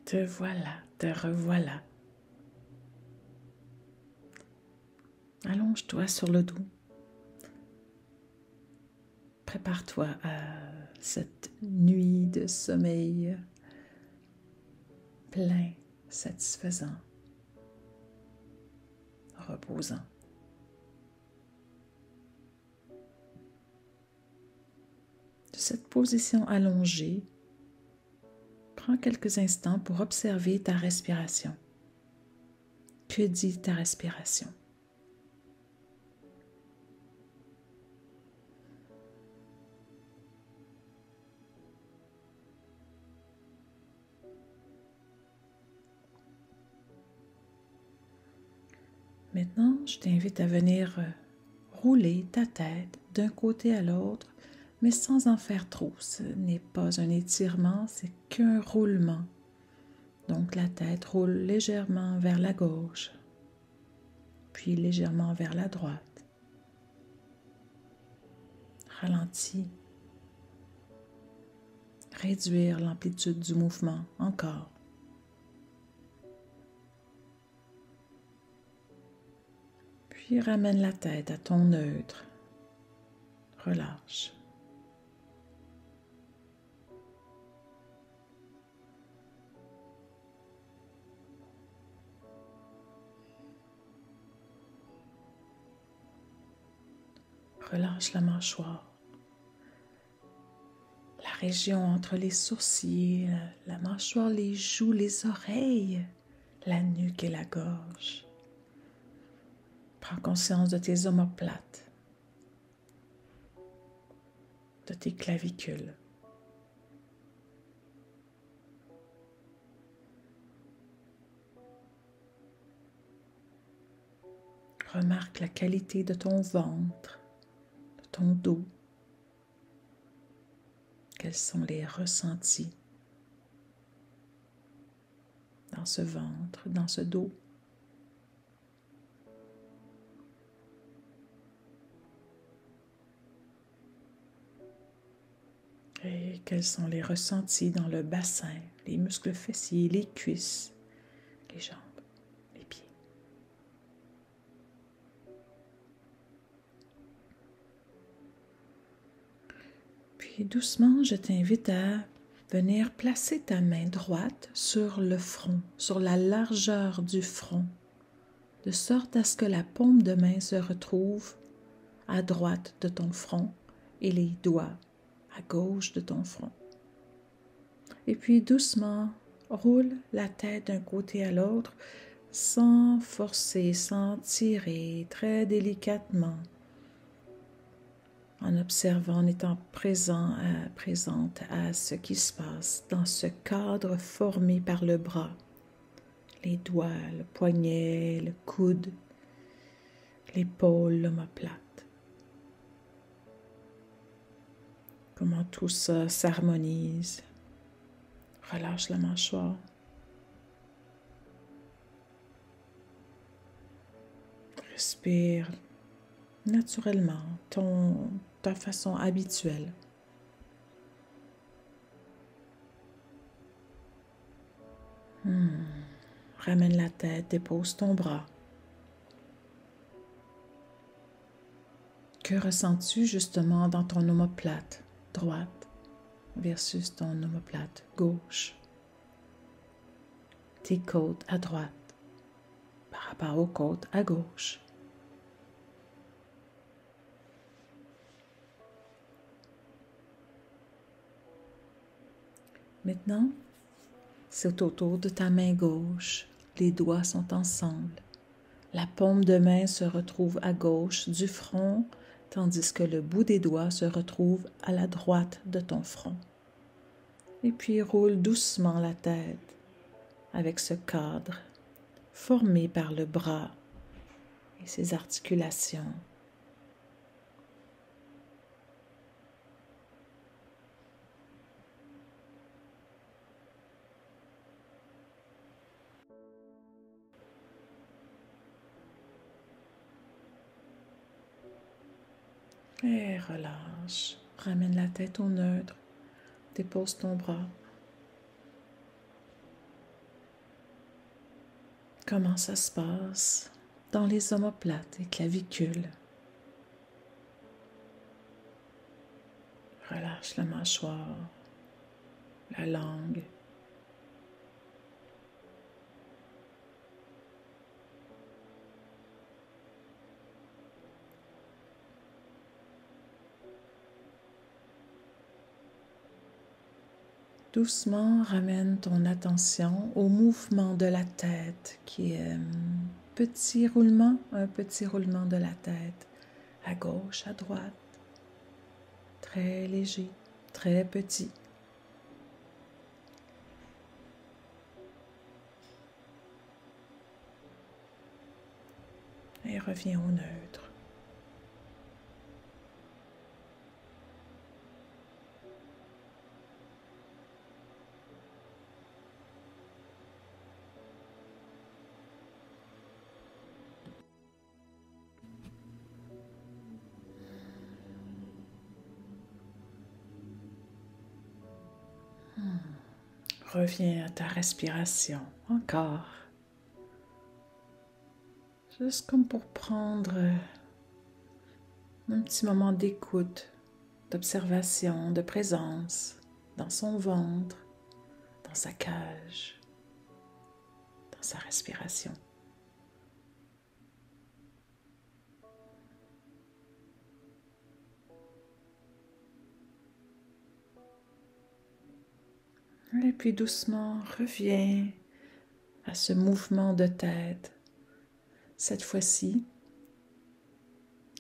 Te voilà, te revoilà. Allonge-toi sur le dos. Prépare-toi à cette nuit de sommeil plein, satisfaisant, reposant. De cette position allongée, prends quelques instants pour observer ta respiration. Que dit ta respiration? Maintenant, je t'invite à venir rouler ta tête d'un côté à l'autre, mais sans en faire trop. Ce n'est pas un étirement, c'est qu'un roulement. Donc la tête roule légèrement vers la gauche, puis légèrement vers la droite. Ralentis. Réduire l'amplitude du mouvement encore. Puis ramène la tête à ton neutre. Relâche. Relâche la mâchoire. La région entre les sourcils, la mâchoire, les joues, les oreilles, la nuque et la gorge. Prends conscience de tes omoplates, de tes clavicules. Remarque la qualité de ton ventre, de ton dos. Quels sont les ressentis dans ce ventre, dans ce dos? Et quels sont les ressentis dans le bassin, les muscles fessiers, les cuisses, les jambes, les pieds? Puis doucement, je t'invite à venir placer ta main droite sur le front, sur la largeur du front, de sorte à ce que la paume de main se retrouve à droite de ton front et les doigts à gauche de ton front. Et puis doucement, roule la tête d'un côté à l'autre sans forcer, sans tirer, très délicatement, en observant, en étant présente à ce qui se passe dans ce cadre formé par le bras, les doigts, le poignet, le coude, l'épaule, l'omoplate. Comment tout ça s'harmonise. Relâche la mâchoire. Respire naturellement, ta façon habituelle. Ramène la tête, dépose ton bras. Que ressens-tu justement dans ton omoplate droite versus ton omoplate gauche? Tes côtes à droite par rapport aux côtes à gauche. Maintenant, c'est autour de ta main gauche. Les doigts sont ensemble. La paume de main se retrouve à gauche du front, tandis que le bout des doigts se retrouve à la droite de ton front. Et puis roule doucement la tête avec ce cadre formé par le bras et ses articulations. Et relâche. Ramène la tête au neutre. Dépose ton bras. comment ça se passe dans les omoplates et clavicules. Relâche la mâchoire, la langue. Doucement, ramène ton attention au mouvement de la tête qui est un petit roulement de la tête, à gauche, à droite, très léger, très petit. Et reviens au neutre. Reviens à ta respiration, encore. Juste comme pour prendre un petit moment d'écoute, d'observation, de présence dans son ventre, dans sa cage, dans sa respiration. Et puis doucement, reviens à ce mouvement de tête. Cette fois-ci,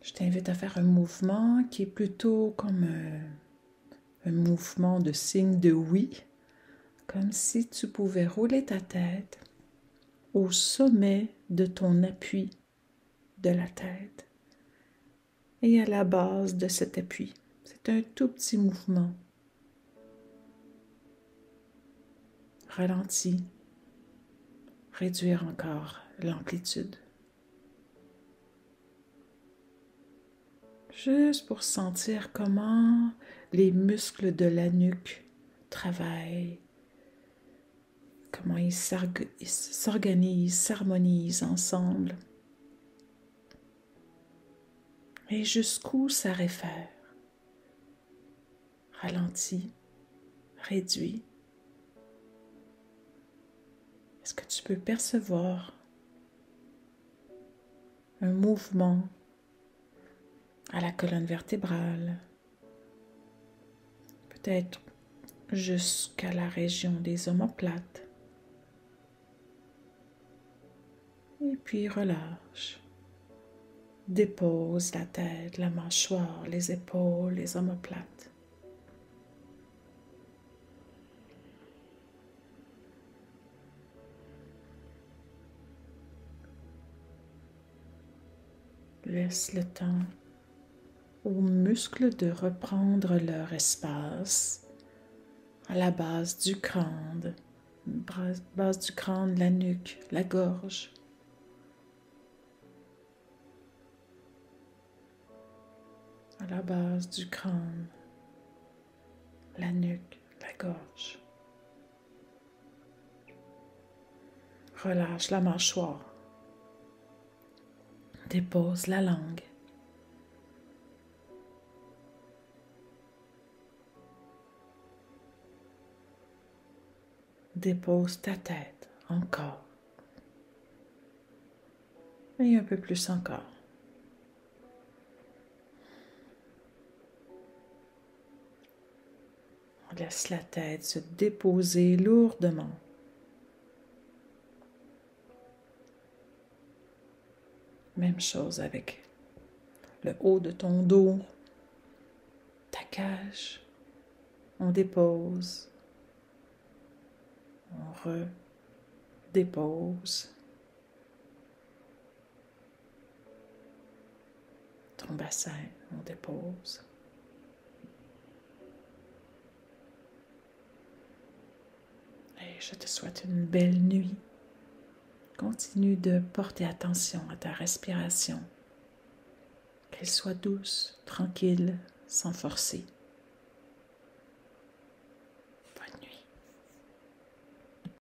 je t'invite à faire un mouvement qui est plutôt comme un mouvement de signe de oui, comme si tu pouvais rouler ta tête au sommet de ton appui de la tête et à la base de cet appui. C'est un tout petit mouvement. Ralentis, réduire encore l'amplitude. Juste pour sentir comment les muscles de la nuque travaillent, comment ils s'organisent, s'harmonisent ensemble et jusqu'où ça réfère. Ralentis, réduis. Est-ce que tu peux percevoir un mouvement à la colonne vertébrale, peut-être jusqu'à la région des omoplates? Et puis relâche. Dépose la tête, la mâchoire, les épaules, les omoplates. Laisse le temps aux muscles de reprendre leur espace à la base du crâne, la nuque, la gorge. À la base du crâne, la nuque, la gorge. Relâche la mâchoire. Dépose la langue. Dépose ta tête encore. Et un peu plus encore. On laisse la tête se déposer lourdement. Même chose avec le haut de ton dos, ta cage. On dépose, on redépose. Ton bassin, on dépose. Et je te souhaite une belle nuit. Continue de porter attention à ta respiration. Qu'elle soit douce, tranquille, sans forcer.